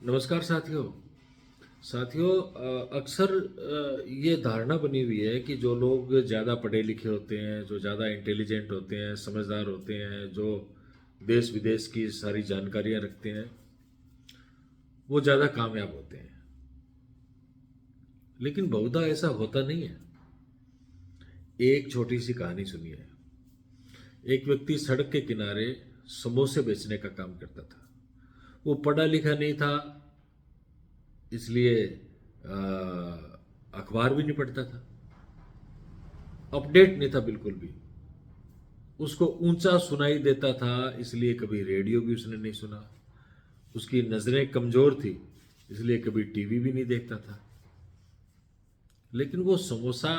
नमस्कार साथियों। अक्सर ये धारणा बनी हुई है कि जो लोग ज़्यादा पढ़े लिखे होते हैं, जो ज़्यादा इंटेलिजेंट होते हैं, समझदार होते हैं, जो देश विदेश की सारी जानकारियाँ रखते हैं, वो ज़्यादा कामयाब होते हैं। लेकिन बहुधा ऐसा होता नहीं है। एक छोटी सी कहानी सुनिए। एक व्यक्ति सड़क के किनारे समोसे बेचने का काम करता था। वो पढ़ा लिखा नहीं था, इसलिए अखबार भी नहीं पढ़ता था, अपडेट नहीं था बिल्कुल भी। उसको ऊंचा सुनाई देता था, इसलिए कभी रेडियो भी उसने नहीं सुना। उसकी नज़रें कमज़ोर थी, इसलिए कभी टीवी भी नहीं देखता था। लेकिन वो समोसा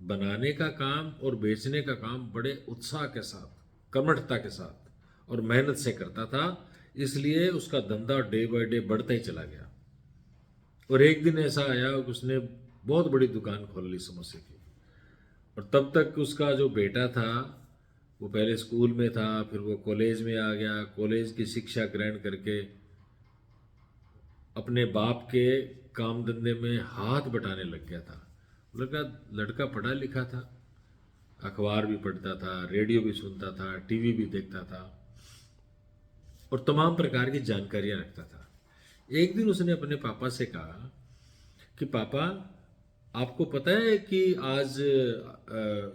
बनाने का काम और बेचने का काम बड़े उत्साह के साथ, कर्मठता के साथ और मेहनत से करता था, इसलिए उसका धंधा डे बाय डे बढ़ता ही चला गया। और एक दिन ऐसा आया कि उसने बहुत बड़ी दुकान खोल ली समोसे की। और तब तक उसका जो बेटा था, वो पहले स्कूल में था, फिर वो कॉलेज में आ गया, कॉलेज की शिक्षा ग्रहण करके अपने बाप के काम धंधे में हाथ बटाने लग गया था। लड़का पढ़ा लिखा था, अखबार भी पढ़ता था, रेडियो भी सुनता था, टीवी भी देखता था और तमाम प्रकार की जानकारियां रखता था। एक दिन उसने अपने पापा से कहा कि पापा, आपको पता है कि आज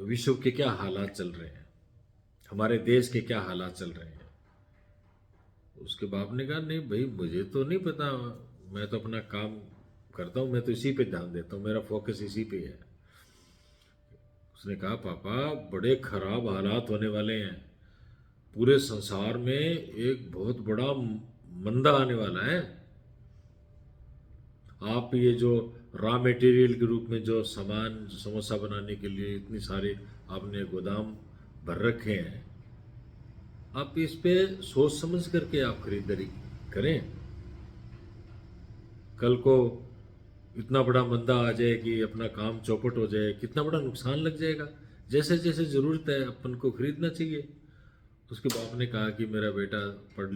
विश्व के क्या हालात चल रहे हैं, हमारे देश के क्या हालात चल रहे हैं। उसके बाप ने कहा, नहीं भाई, मुझे तो नहीं पता, मैं तो अपना काम करता हूँ, मैं तो इसी पे ध्यान देता हूँ, मेरा फोकस इसी पे है। उसने कहा, पापा, बड़े खराब हालात होने वाले हैं, पूरे संसार में एक बहुत बड़ा मंदा आने वाला है। आप ये जो रॉ मटेरियल के रूप में जो सामान समोसा बनाने के लिए इतनी सारे आपने गोदाम भर रखे हैं, आप इस पे सोच समझ करके आप खरीदारी करें। कल को इतना बड़ा मंदा आ जाए कि अपना काम चौपट हो जाए, कितना बड़ा नुकसान लग जाएगा। जैसे जैसे ज़रूरत है अपन को खरीदना चाहिए। उसके बाप ने कहा कि मेरा बेटा पढ़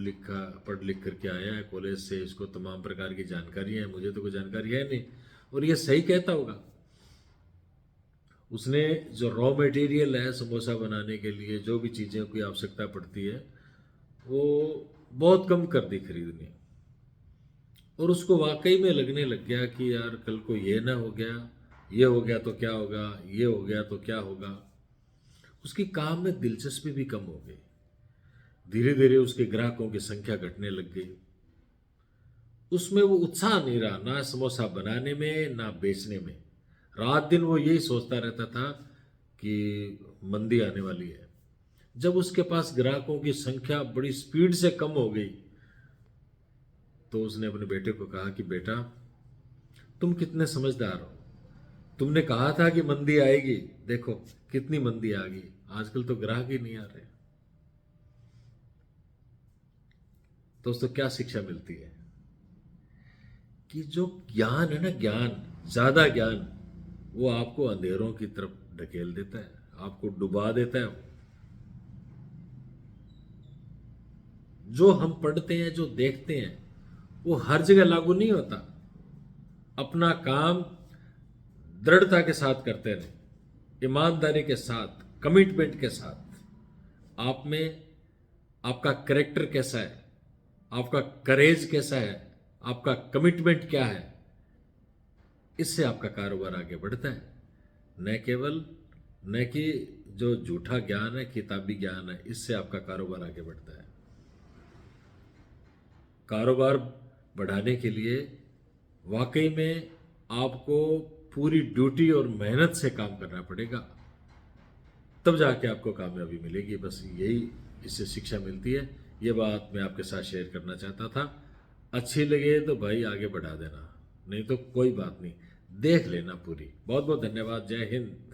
लिख करके आया है कॉलेज से, इसको तमाम प्रकार की जानकारियाँ हैं, मुझे तो कोई जानकारी है नहीं। और ये सही कहता होगा। उसने जो रॉ मटेरियल है समोसा बनाने के लिए, जो भी चीज़ें की आवश्यकता पड़ती है, वो बहुत कम कर दी खरीदनी। और उसको वाकई में लगने लग गया कि यार, कल को ये ना हो गया, ये हो गया तो क्या होगा, ये हो गया तो क्या होगा। उसकी काम में दिलचस्पी भी कम हो गई। धीरे धीरे उसके ग्राहकों की संख्या घटने लग गई। उसमें वो उत्साह नहीं रहा, ना समोसा बनाने में ना बेचने में। रात दिन वो यही सोचता रहता था कि मंदी आने वाली है। जब उसके पास ग्राहकों की संख्या बड़ी स्पीड से कम हो गई, तो उसने अपने बेटे को कहा कि बेटा, तुम कितने समझदार हो, तुमने कहा था कि मंदी आएगी, देखो कितनी मंदी आ गई, आजकल तो ग्राहक ही नहीं आ रहे। दोस्तों, क्या शिक्षा मिलती है कि जो ज्ञान है ना, ज्ञान, ज्यादा ज्ञान, वो आपको अंधेरों की तरफ ढकेल देता है, आपको डुबा देता है। जो हम पढ़ते हैं, जो देखते हैं, वो हर जगह लागू नहीं होता। अपना काम दृढ़ता के साथ करते रहे, ईमानदारी के साथ, कमिटमेंट के साथ। आप में आपका कैरेक्टर कैसा है, आपका करेज कैसा है, आपका कमिटमेंट क्या है, इससे आपका कारोबार आगे बढ़ता है। न कि जो झूठा ज्ञान है, किताबी ज्ञान है, इससे आपका कारोबार आगे बढ़ता है। कारोबार बढ़ाने के लिए वाकई में आपको पूरी ड्यूटी और मेहनत से काम करना पड़ेगा, तब जाके आपको कामयाबी मिलेगी। बस यही इससे शिक्षा मिलती है। ये बात मैं आपके साथ शेयर करना चाहता था। अच्छी लगे तो भाई आगे बढ़ा देना, नहीं तो कोई बात नहीं, देख लेना पूरी। बहुत बहुत धन्यवाद। जय हिंद।